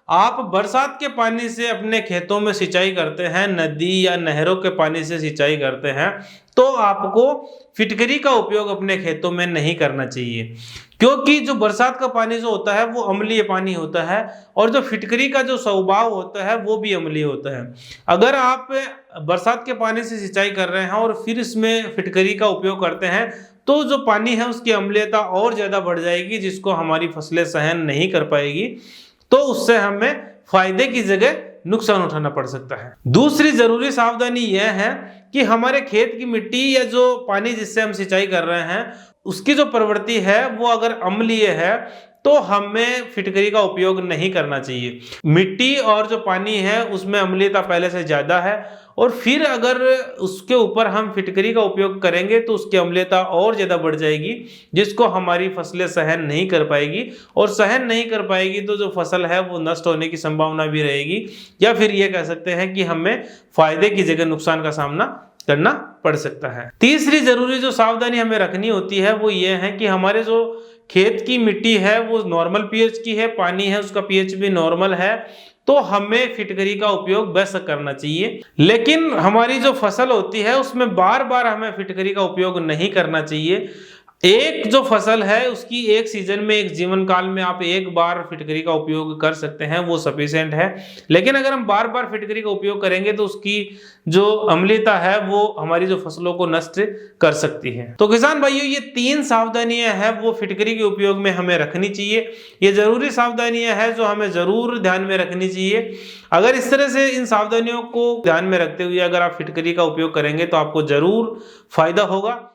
आप बरसात के पानी से अपने खेतों में सिंचाई करते हैं, नदी या नहरों के पानी से सिंचाई करते हैं, तो आपको फिटकरी का उपयोग अपने खेतों में नहीं करना चाहिए, क्योंकि जो बरसात का पानी जो होता है वो अम्लीय पानी होता है और जो फिटकरी का जो स्वभाव होता है वो भी अम्लीय होता है। अगर आप बरसात के पानी से सिंचाई कर रहे हैं और फिर इसमें फिटकरी का उपयोग करते हैं, तो जो पानी है उसकी अम्लीयता और ज़्यादा बढ़ जाएगी, जिसको हमारी फसलें सहन नहीं कर पाएगी, तो उससे हमें फायदे की जगह नुकसान उठाना पड़ सकता है। दूसरी जरूरी सावधानी यह है कि हमारे खेत की मिट्टी या जो पानी जिससे हम सिंचाई कर रहे हैं उसकी जो प्रवृत्ति है वो अगर अम्लीय है तो हमें फिटकरी का उपयोग नहीं करना चाहिए। मिट्टी और जो पानी है उसमें अम्लीयता पहले से ज्यादा है और फिर अगर उसके ऊपर हम फिटकरी का उपयोग करेंगे तो उसकी अम्लीयता और ज्यादा बढ़ जाएगी, जिसको हमारी फसलें सहन नहीं कर पाएगी और सहन नहीं कर पाएगी तो जो फसल है वो नष्ट होने की संभावना भी रहेगी, या फिर ये कह सकते हैं कि हमें फायदे की जगह नुकसान का सामना करना पड़ सकता है। तीसरी जरूरी जो सावधानी हमें रखनी होती है वो ये है कि हमारे जो खेत की मिट्टी है वो नॉर्मल पीएच की है, पानी है उसका पीएच भी नॉर्मल है, तो हमें फिटकरी का उपयोग बेशक करना चाहिए। लेकिन हमारी जो फसल होती है उसमें बार बार हमें फिटकरी का उपयोग नहीं करना चाहिए। एक जो फसल है उसकी एक सीजन में, एक जीवन काल में आप एक बार फिटकरी का उपयोग कर सकते हैं, वो सफिशिएंट है। लेकिन अगर हम बार बार फिटकरी का उपयोग करेंगे तो उसकी जो अम्लीयता है वो हमारी जो फसलों को नष्ट कर सकती है। तो किसान भाइयों, ये 3 सावधानियां हैं वो फिटकरी के उपयोग में हमें रखनी चाहिए। ये जरूरी सावधानियां हैं जो हमें जरूर ध्यान में रखनी चाहिए। अगर इस तरह से इन सावधानियों को ध्यान में रखते हुए अगर आप फिटकरी का उपयोग करेंगे तो आपको जरूर फायदा होगा।